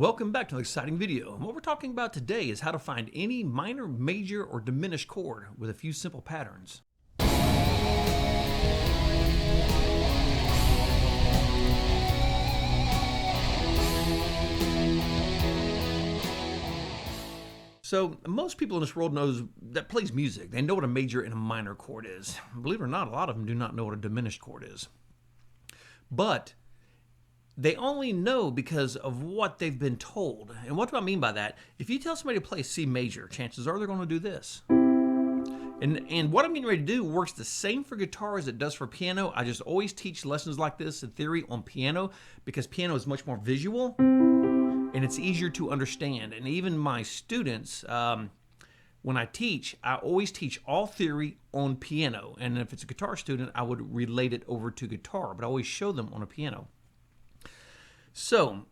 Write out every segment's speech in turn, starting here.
Welcome back to an exciting video. And what we're talking about today is how to find any minor, major, or diminished chord with a few simple patterns. So most people in this world that plays music. They know what a major and a minor chord is. Believe it or not, a lot of them do not know what a diminished chord is. But they only know because of what they've been told. And what do I mean by that? If you tell somebody to play C major, chances are they're going to do this. And what I'm getting ready to do works the same for guitar as it does for piano. I just always teach lessons like this in theory on piano because piano is much more visual and it's easier to understand. And even my students, when I teach, I always teach all theory on piano. And if it's a guitar student, I would relate it over to guitar, but I always show them on a piano. So,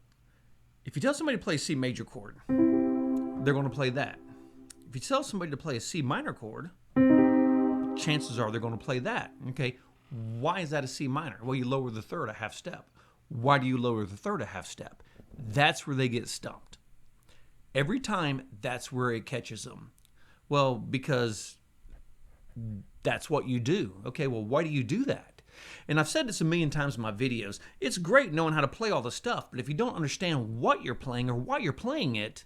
if you tell somebody to play a C major chord, they're going to play that. If you tell somebody to play a C minor chord, chances are they're going to play that. Okay, why is that a C minor? Well, you lower the third a half step. Why do you lower the third a half step? That's where they get stumped. Every time, that's where it catches them. Well, because that's what you do. Okay, well, why do you do that? And I've said this a million times in my videos. It's great knowing how to play all the stuff, but if you don't understand what you're playing or why you're playing it,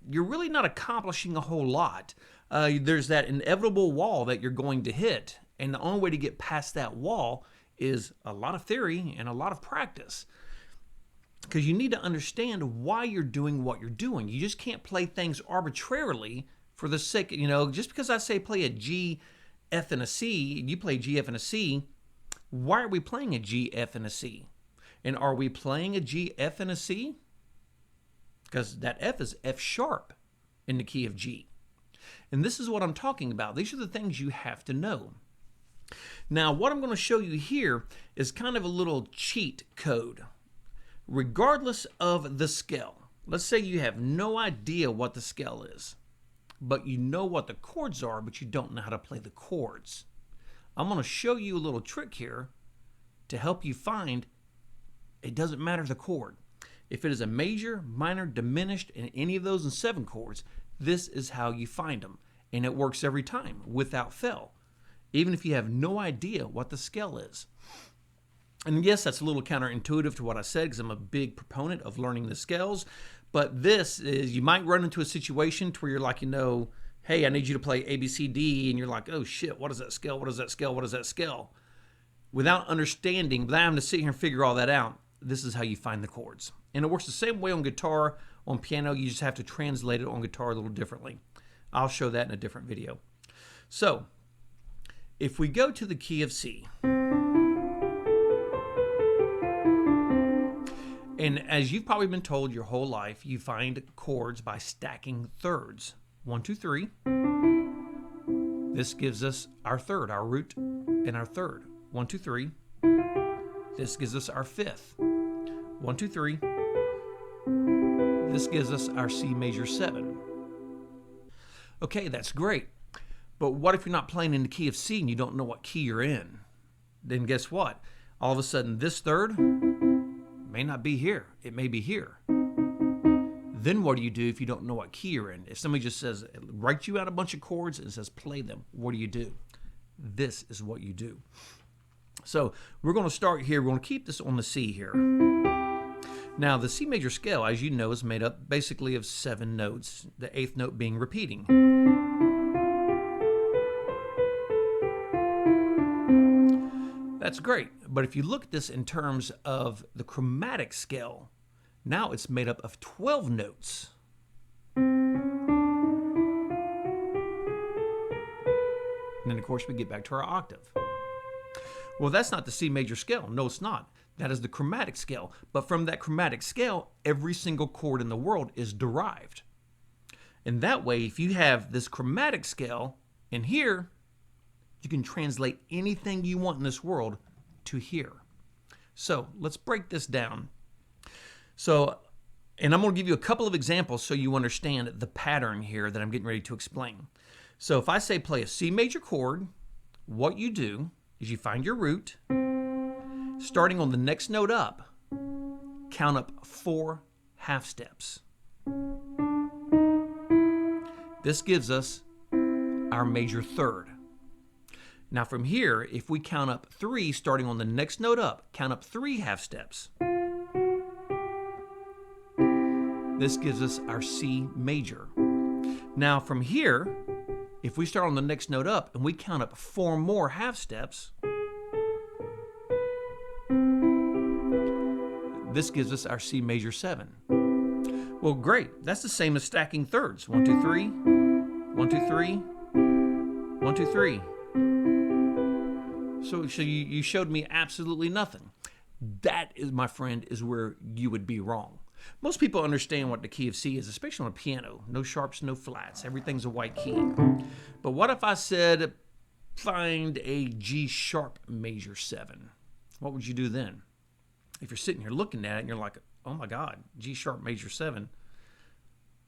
you're really not accomplishing a whole lot. There's that inevitable wall that you're going to hit, and the only way to get past that wall is a lot of theory and a lot of practice. Because you need to understand why you're doing what you're doing. You just can't play things arbitrarily for the sake, just because I say play a G, F, and a C, and you play G, F, and a C, why are we playing a G, F, and a C? And are we playing a G, F, and a C? Because that F is F sharp in the key of G. And this is what I'm talking about. These are the things you have to know. Now, what I'm going to show you here is kind of a little cheat code. Regardless of the scale, let's say you have no idea what the scale is, but you know what the chords are, but you don't know how to play the chords. I'm going to show you a little trick here to help you find it doesn't matter the chord. If it is a major, minor, diminished, and any of those in 7 chords, this is how you find them. And it works every time without fail, even if you have no idea what the scale is. And yes, that's a little counterintuitive to what I said because I'm a big proponent of learning the scales. But this is, you might run into a situation to where you're like, hey, I need you to play A, B, C, D. And you're like, oh shit, what is that scale? What is that scale? What is that scale? Without understanding, without having to sit here and figure all that out, this is how you find the chords. And it works the same way on guitar, on piano. You just have to translate it on guitar a little differently. I'll show that in a different video. So, if we go to the key of C, and as you've probably been told your whole life, you find chords by stacking thirds. 1, 2, 3. This gives us our third, our root and our third. 1, 2, 3. This gives us our fifth. 1, 2, 3. This gives us our C major 7. Okay, that's great. But what if you're not playing in the key of C and you don't know what key you're in? Then guess what? All of a sudden, this third may not be here. It may be here. Then what do you do if you don't know what key you're in? If somebody just says, writes you out a bunch of chords and says, play them, what do you do? This is what you do. So we're going to start here. We're going to keep this on the C here. Now, the C major scale, as you know, is made up basically of 7 notes, the 8th note being repeating. That's great, but if you look at this in terms of the chromatic scale, now it's made up of 12 notes. And then, of course, we get back to our octave. Well, that's not the C major scale. No, it's not. That is the chromatic scale. But from that chromatic scale, every single chord in the world is derived. And that way, if you have this chromatic scale in here, you can translate anything you want in this world to here. So let's break this down. And I'm going to give you a couple of examples so you understand the pattern here that I'm getting ready to explain. So if I say play a C major chord, what you do is you find your root, starting on the next note up, count up 4 half steps. This gives us our major third. Now from here, if we count up 3, starting on the next note up, count up 3 half steps. This gives us our C major. Now from here, if we start on the next note up and we count up 4 more half steps, this gives us our C major 7. Well, great. That's the same as stacking thirds. 1, 2, 3, 1, 2, 3, 1, 2, 3. So you showed me absolutely nothing. That is, my friend, is where you would be wrong. Most people understand what the key of C is, especially on a piano. No sharps, no flats. Everything's a white key. But what if I said, find a G sharp major 7? What would you do then? If you're sitting here looking at it and you're like, oh my God, G sharp major 7.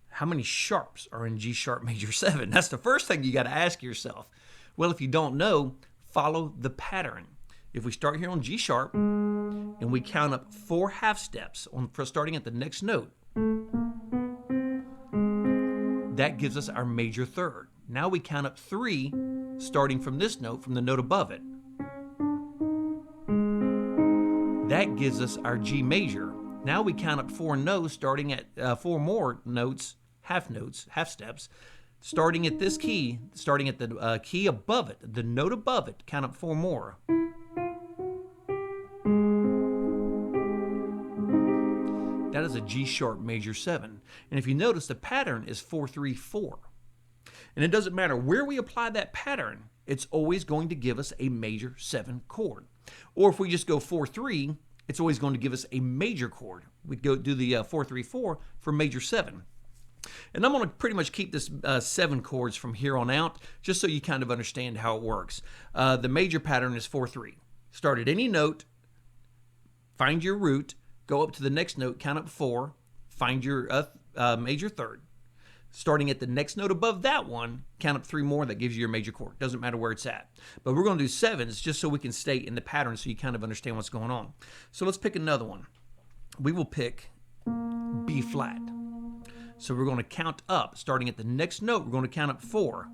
How many sharps are in G sharp major 7? That's the first thing you got to ask yourself. Well, if you don't know, follow the pattern. If we start here on G sharp and we count up 4 half steps for starting at the next note, that gives us our major third. Now we count up 3 starting from this note, from the note above it. That gives us our G major. Now we count up 4 notes, starting at 4 more notes, half steps, starting at this key, starting at the key above it, the note above it, count up 4 more. That is a G sharp major 7. And if you notice, the pattern is 4, 3, 4. And it doesn't matter where we apply that pattern, it's always going to give us a major 7 chord. Or if we just go 4, 3, it's always going to give us a major chord. We go do the 4, 3, 4 for major 7. And I'm going to pretty much keep this 7 chords from here on out, just so you kind of understand how it works. The major pattern is 4, 3. Start at any note, find your root, go up to the next note, count up 4, find your major third. Starting at the next note above that one, count up 3 more, that gives you your major chord. Doesn't matter where it's at. But we're going to do 7s just so we can stay in the pattern so you kind of understand what's going on. So let's pick another one. We will pick B flat. So we're going to count up, starting at the next note, we're going to count up 4.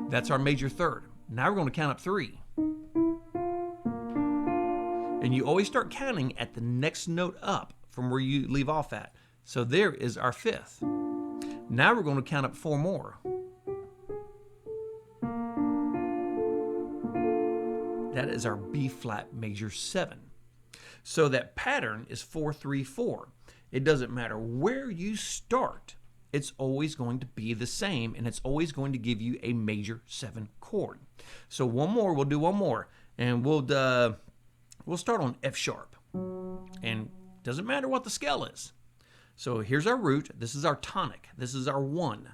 That's our major third. Now we're going to count up 3. And you always start counting at the next note up from where you leave off at. So there is our 5th. Now we're going to count up 4 more. That is our B flat major 7. So that pattern is 4, 3, 4. It doesn't matter where you start, it's always going to be the same, and it's always going to give you a major 7 chord. So one more, we'll do one more, and we'll start on F sharp. And doesn't matter what the scale is. So here's our root, this is our tonic, this is our 1.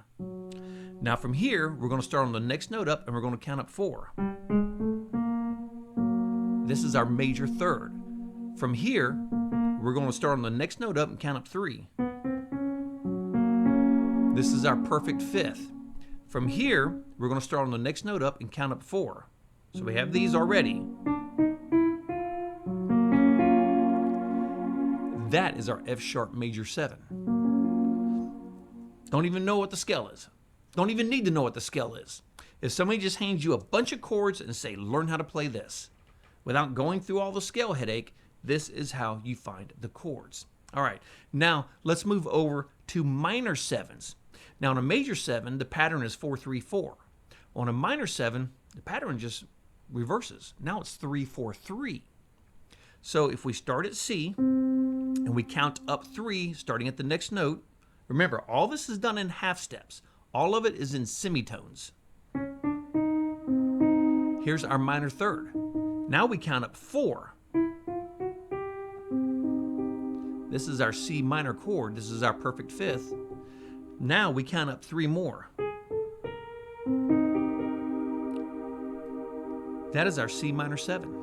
Now from here, we're going to start on the next note up, and we're going to count up 4. This is our major third. From here, we're going to start on the next note up and count up 3. This is our perfect 5th. From here, we're going to start on the next note up and count up 4. So we have these already. That is our F sharp major 7. Don't even know what the scale is. Don't even need to know what the scale is. If somebody just hands you a bunch of chords and say, learn how to play this, without going through all the scale headache, this is how you find the chords. All right, now let's move over to minor 7s. Now on a major 7, the pattern is 4, 3, 4. On a minor 7, the pattern just reverses. Now it's 3, 4, 3. So if we start at C and we count up 3 starting at the next note, remember all this is done in half steps. All of it is in semitones. Here's our minor third. Now we count up 4. This is our C minor chord. This is our perfect 5th. Now we count up 3 more. That is our C minor 7.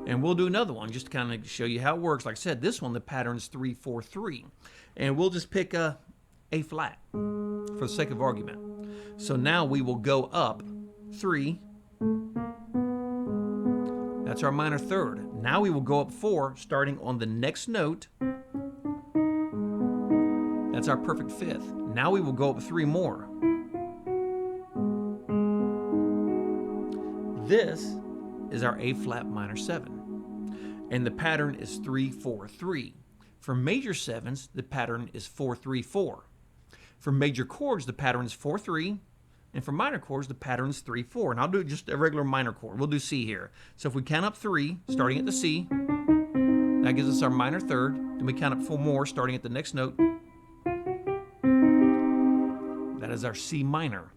And we'll do another one just to kind of show you how it works. Like I said, this one, the pattern is 3, 4, 3. And we'll just pick a flat for the sake of argument. So now we will go up 3. That's our minor third. Now we will go up 4, starting on the next note. That's our perfect fifth. Now we will go up 3 more. This is our A flat minor 7. And the pattern is 3, 4, 3. For major 7s, the pattern is 4, 3, 4. For major chords, the pattern is 4, 3. And for minor chords, the pattern is 3, 4. And I'll do just a regular minor chord. We'll do C here. So if we count up 3, starting at the C, that gives us our minor third. Then we count up 4 more, starting at the next note. That is our C minor.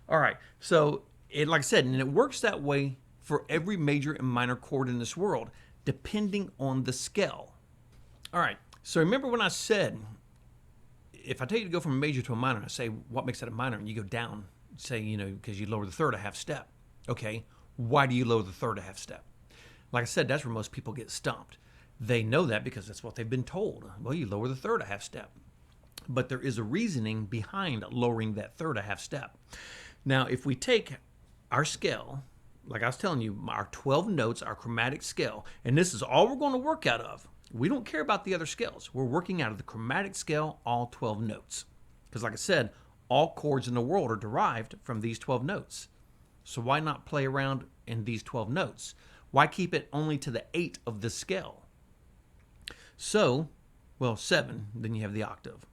All right, so like I said, and it works that way for every major and minor chord in this world, depending on the scale. All right, so remember when I said, if I tell you to go from a major to a minor, I say, what makes that a minor? And you go down, say, because you lower the third a half step. Okay, why do you lower the third a half step? Like I said, that's where most people get stumped. They know that because that's what they've been told. Well, you lower the third a half step. But there is a reasoning behind lowering that third a half step. Now, if we take our scale, like I was telling you, our 12 notes, our chromatic scale, and this is all we're going to work out of. We don't care about the other scales. We're working out of the chromatic scale, all 12 notes. Because like I said, all chords in the world are derived from these 12 notes. So why not play around in these 12 notes? Why keep it only to the 8 of the scale? So, well, 7, then you have the octave.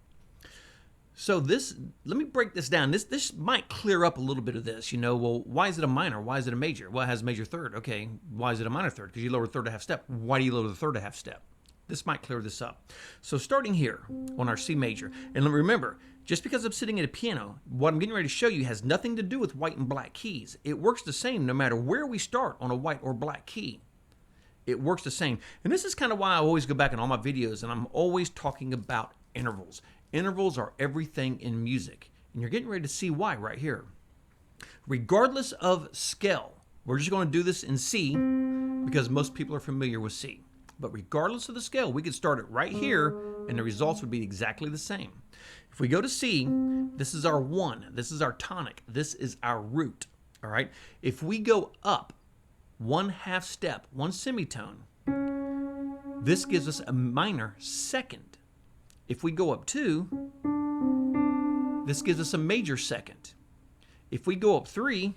So this, let me break this down. This might clear up a little bit of this. Well, why is it a minor? Why is it a major? Well, it has a major third. Okay, why is it a minor third? Because you lower the third a half step. Why do you lower the third a half step? This might clear this up. So starting here on our C major, and remember, just because I'm sitting at a piano, what I'm getting ready to show you has nothing to do with white and black keys. It works the same no matter where we start on a white or black key. It works the same. And this is kind of why I always go back in all my videos, and I'm always talking about intervals. Intervals are everything in music, and you're getting ready to see why right here. Regardless of scale, we're just going to do this in C because most people are familiar with C. But regardless of the scale, we could start it right here, and the results would be exactly the same. If we go to C, this is our 1. This is our tonic. This is our root. All right. If we go up 1 half step, 1 semitone, this gives us a minor second. If we go up 2, this gives us a major second. If we go up 3,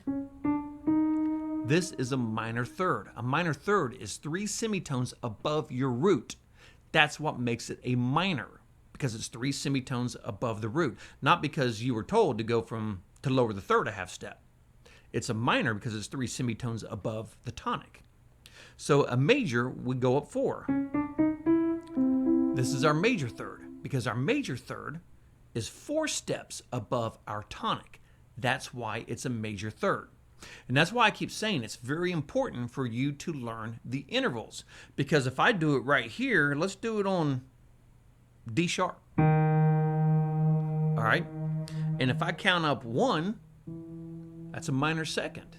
this is a minor third. A minor third is 3 semitones above your root. That's what makes it a minor, because it's 3 semitones above the root, not because you were told to to lower the third a half step. It's a minor because it's 3 semitones above the tonic. So a major would go up 4. This is our major third, because our major third is 4 steps above our tonic. That's why it's a major third. And that's why I keep saying it's very important for you to learn the intervals. Because if I do it right here, let's do it on D sharp. All right. And if I count up 1, that's a minor second,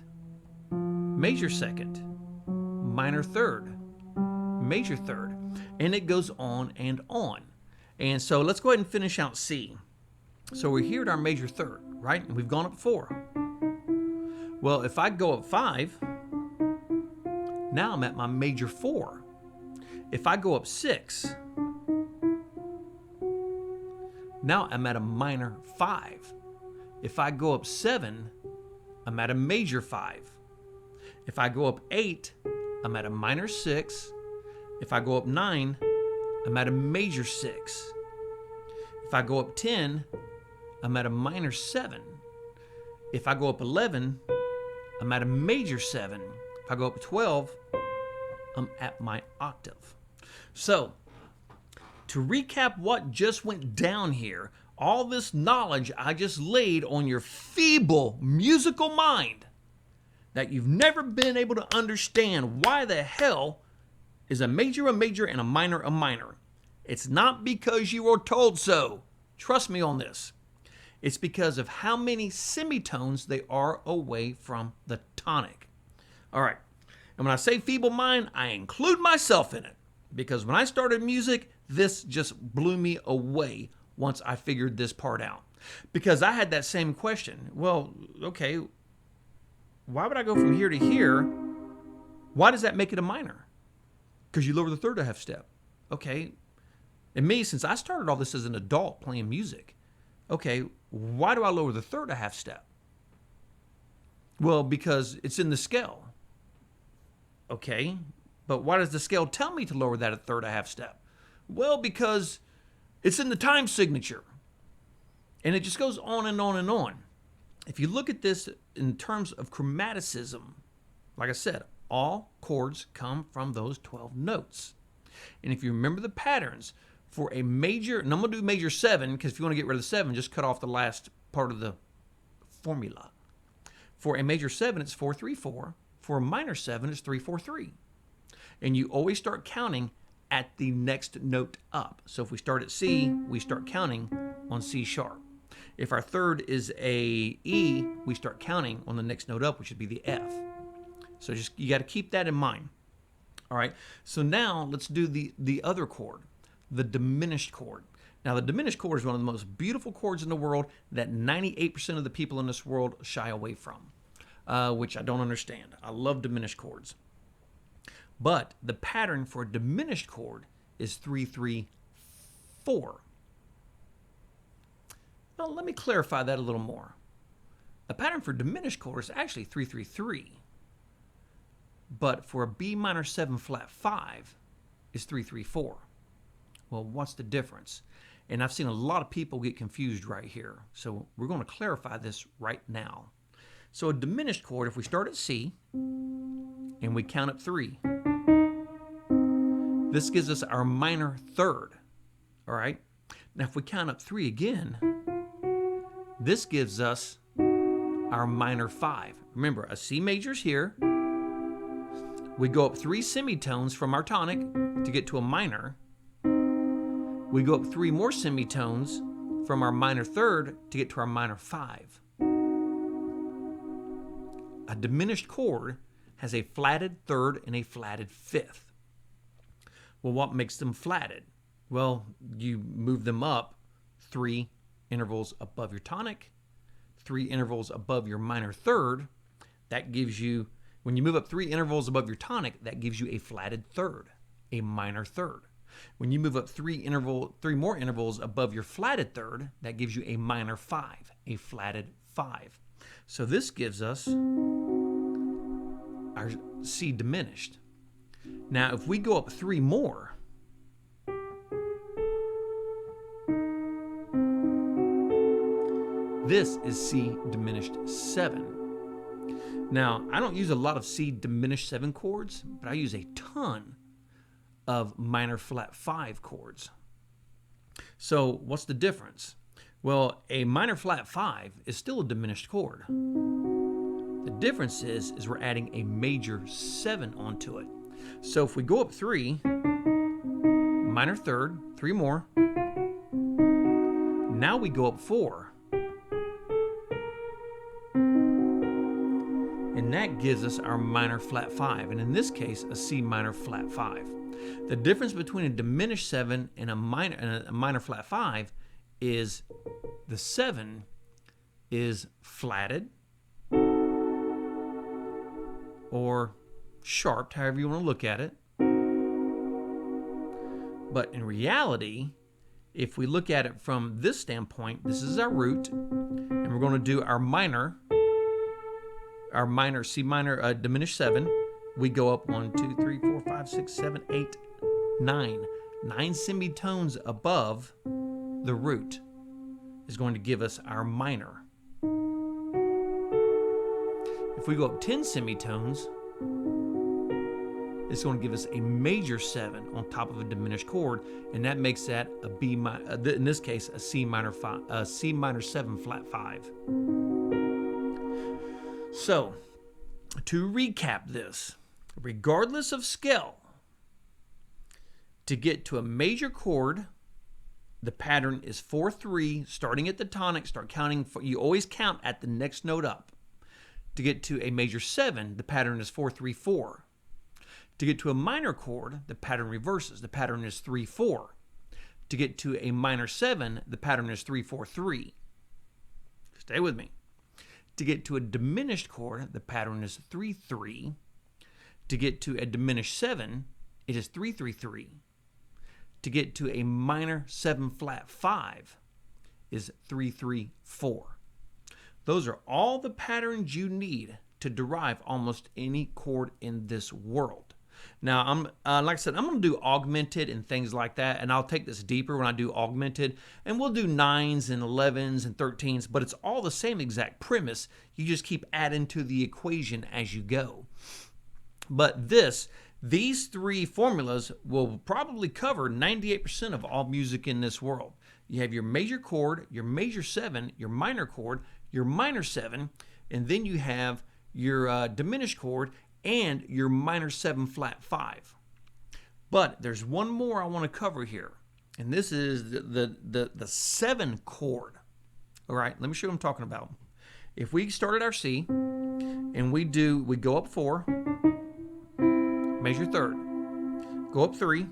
major second, minor third, major third. And it goes on and on. And so let's go ahead and finish out C. So we're here at our major third, right? And we've gone up 4. Well, if I go up 5, now I'm at my major 4. If I go up 6, now I'm at a minor 5. If I go up 7, I'm at a major 5. If I go up 8, I'm at a minor 6. If I go up 9, I'm at a major 6. If I go up 10, I'm at a minor 7. If I go up 11, I'm at a major 7. If I go up 12, I'm at my octave. So, to recap what just went down here, all this knowledge I just laid on your feeble musical mind that you've never been able to understand why the hell is a major, and a minor. It's not because you were told so. Trust me on this. It's because of how many semitones they are away from the tonic. All right. And when I say feeble mind, I include myself in it. Because when I started music, this just blew me away once I figured this part out. Because I had that same question. Well, okay, why would I go from here to here? Why does that make it a minor? Because you lower the third a half step. Okay. And me, since I started all this as an adult playing music, okay, why do I lower the third a half step? Well, because it's in the scale. Okay. But why does the scale tell me to lower that a third a half step? Well, because it's in the time signature. And it just goes on and on and on. If you look at this in terms of chromaticism, like I said, all chords come from those 12 notes. And if you remember the patterns for a major, and I'm going to do major 7, because if you want to get rid of the 7, just cut off the last part of the formula. For a major 7, it's 4-3-4. For a minor 7, it's 3-4-3. And you always start counting at the next note up. So if we start at C, we start counting on C sharp. If our third is a E, we start counting on the next note up, which would be the F. So just you got to keep that in mind. All right. So now let's do the other chord, the diminished chord. Now the diminished chord is one of the most beautiful chords in the world that 98% of the people in this world shy away from, which I don't understand. I love diminished chords. But the pattern for a diminished chord is 3-3-4. Now let me clarify that a little more. The pattern for diminished chord is actually 3-3-3. But for a B minor 7 flat 5 is 3-3-4. Well, what's the difference? And I've seen a lot of people get confused right here. So we're going to clarify this right now. So a diminished chord, if we start at C and we count up 3, this gives us our minor third. All right. Now if we count up 3 again, this gives us our minor 5. Remember, a C major's here. We go up 3 semitones from our tonic to get to a minor. We go up 3 more semitones from our minor third to get to our minor 5. A diminished chord has a flatted third and a flatted fifth. Well, what makes them flatted? Well, you move them up 3 intervals above your tonic, 3 intervals above your minor third. That gives you, when you move up 3 intervals above your tonic, that gives you a flatted third, a minor third. When you move up 3 more intervals above your flatted third, that gives you a minor 5, a flatted 5. So this gives us our C diminished. Now, if we go up 3 more, this is C diminished 7. Now, I don't use a lot of C diminished 7 chords, but I use a ton of minor flat 5 chords. So what's the difference? Well, a minor flat 5 is still a diminished chord. The difference is we're adding a major 7 onto it. So if we go up 3, minor third, 3 more. Now we go up 4. And that gives us our minor flat 5. And in this case, a C minor flat 5. The difference between a diminished 7 and a minor flat 5 is the 7 is flatted or sharped, however you want to look at it. But in reality, if we look at it from this standpoint, this is our root, and we're going to do our minor C minor diminished 7. We go up 1, 2, 3, 4, 5, 6, 7, 8, 9. 9 semitones above the root is going to give us our minor. If we go up 10 semitones, it's going to give us a major 7 on top of a diminished chord, and that makes that a B minor, in this case, a C minor 7 flat 5. So, to recap this, regardless of scale, to get to a major chord, the pattern is 4-3, starting at the tonic, start counting, you always count at the next note up. To get to a major 7, the pattern is 4-3-4. To get to a minor chord, the pattern reverses. The pattern is 3-4. To get to a minor 7, the pattern is 3-4-3. Stay with me. To get to a diminished chord, the pattern is 3-3. To get to a diminished 7, it is 3-3-3. To get to a minor 7 flat 5 is 3-3-4. Those are all the patterns you need to derive almost any chord in this world. Now, like I said, I'm going to do augmented and things like that, and I'll take this deeper when I do augmented, and we'll do 9s and 11s and 13s, but it's all the same exact premise. You just keep adding to the equation as you go. But these three formulas will probably cover 98% of all music in this world. You have your major chord, your major 7, your minor chord, your minor 7, and then you have your diminished chord and your minor 7 flat 5. But there's one more I want to cover here, and this is the 7 chord. All right, let me show you what I'm talking about. If we start at our C and we go up 4, major 3rd, go up 3,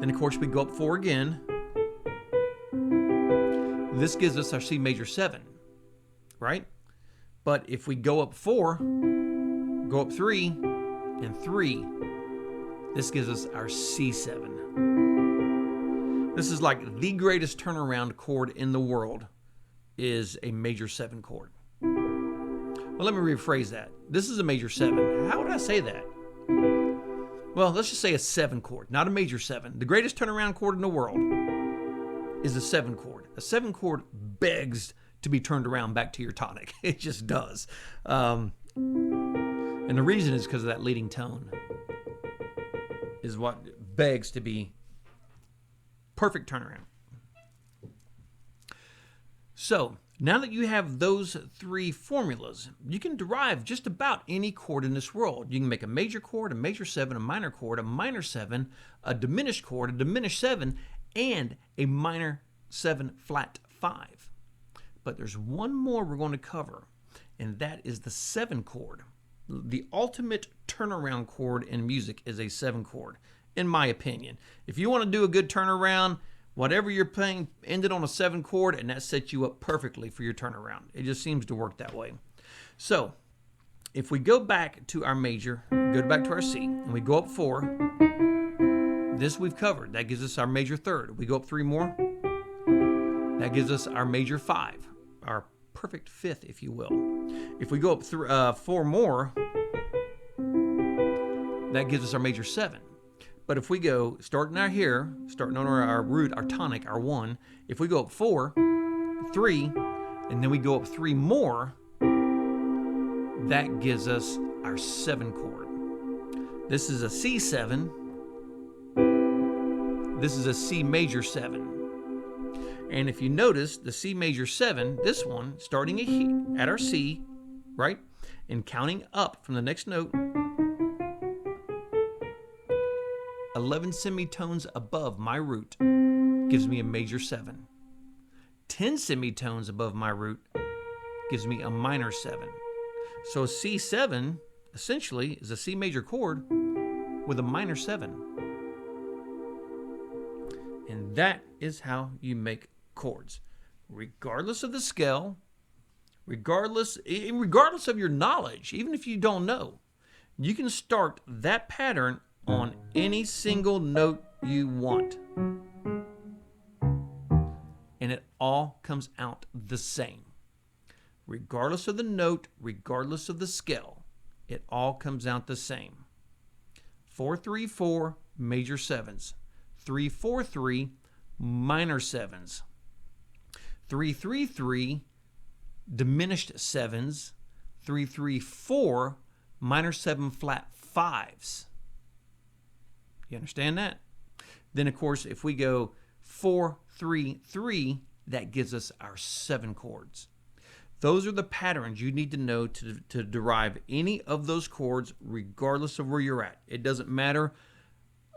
then of course we go up 4 again. This gives us our C major 7, right? But if we go up 4, go up 3, and 3, this gives us our C7. This is like the greatest turnaround chord in the world, is a major 7 chord. Well, let me rephrase that. This is a major 7. How would I say that? Well, let's just say a 7 chord, not a major 7. The greatest turnaround chord in the world is a 7 chord. A 7 chord begs to be turned around back to your tonic. It just does. And the reason is because of that leading tone is what begs to be perfect turnaround. So now that you have those three formulas, you can derive just about any chord in this world. You can make a major chord, a major 7, a minor chord, a minor 7, a diminished chord, a diminished 7, and a minor 7 flat 5. But there's one more we're going to cover, and that is the 7 chord. The ultimate turnaround chord in music is a 7 chord, in my opinion. If you want to do a good turnaround, whatever you're playing, end it on a 7 chord, and that sets you up perfectly for your turnaround. It just seems to work that way. So, if we go back to our major, go back to our C, and we go up 4, this we've covered. That gives us our major 3rd. We go up 3 more. That gives us our major 5, our perfect 5th, if you will. If we go up 4 more, that gives us our major 7. But if we go, starting out here, starting on our root, our tonic, our 1, if we go up 4, 3, and then we go up 3 more, that gives us our 7 chord. This is a C7. This is a C major 7. And if you notice, the C major 7, this one, starting at our C, right, and counting up from the next note, 11 semitones above my root gives me a major 7. 10 semitones above my root gives me a minor 7. So C7 essentially is a C major chord with a minor 7. And that is how you make chords. Regardless of the scale, regardless of your knowledge, even if you don't know, you can start that pattern on any single note you want. And it all comes out the same. Regardless of the note, regardless of the scale, it all comes out the same. 4-3-4 major 7s. 3-4-3 minor 7s. 3-3-3 diminished 7s. 3-3-4 minor 7 flat 5s. You understand that? Then, of course, if we go 4-3-3, that gives us our 7 chords. Those are the patterns you need to know to derive any of those chords, regardless of where you're at. It doesn't matter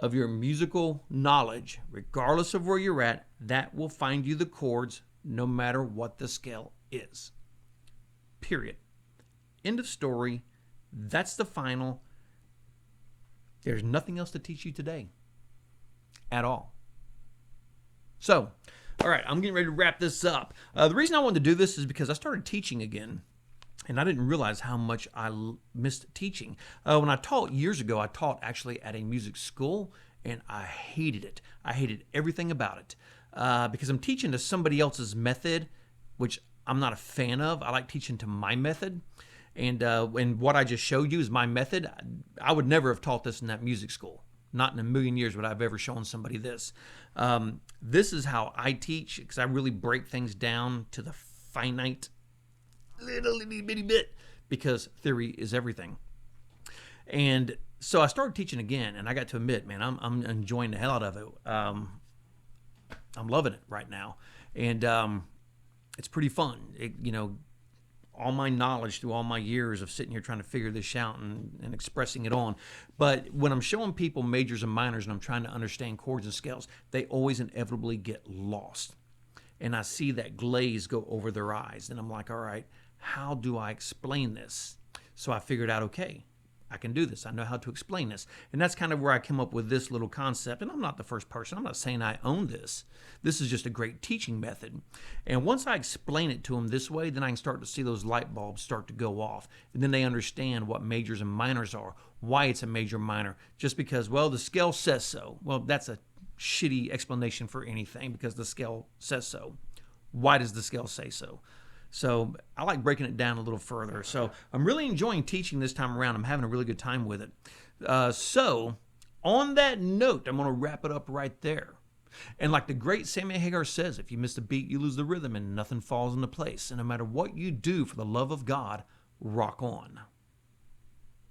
of your musical knowledge. Regardless of where you're at, that will find you the chords, no matter what the scale is. Period. End of story. That's the final. There's nothing else to teach you today at all. So, all right, I'm getting ready to wrap this up. The reason I wanted to do this is because I started teaching again. And I didn't realize how much I missed teaching. When I taught years ago, I taught actually at a music school, and I hated it. I hated everything about it because I'm teaching to somebody else's method, which I'm not a fan of. I like teaching to my method. And what I just showed you is my method. I would never have taught this in that music school. Not in a million years would I've ever shown somebody this. This is how I teach, because I really break things down to the finite little itty bitty bit, because theory is everything. And so I started teaching again, and I got to admit, man, I'm enjoying the hell out of it. I'm loving it right now, and it's pretty fun. All my knowledge through all my years of sitting here trying to figure this out and expressing it on. But when I'm showing people majors and minors and I'm trying to understand chords and scales, they always inevitably get lost. And I see that glaze go over their eyes. And I'm like, all right, how do I explain this? So I figured out, okay, I can do this. I know how to explain this. And that's kind of where I came up with this little concept. And I'm not the first person. I'm not saying I own this. This is just a great teaching method. And once I explain it to them this way, then I can start to see those light bulbs start to go off. And then they understand what majors and minors are, why it's a major minor. Just because, well, the scale says so. Well, that's a shitty explanation for anything, because the scale says so. Why does the scale say so? So I like breaking it down a little further. So I'm really enjoying teaching this time around. I'm having a really good time with it. So on that note, I'm going to wrap it up right there. And like the great Sammy Hagar says, if you miss the beat, you lose the rhythm and nothing falls into place. And no matter what you do, for the love of God, rock on.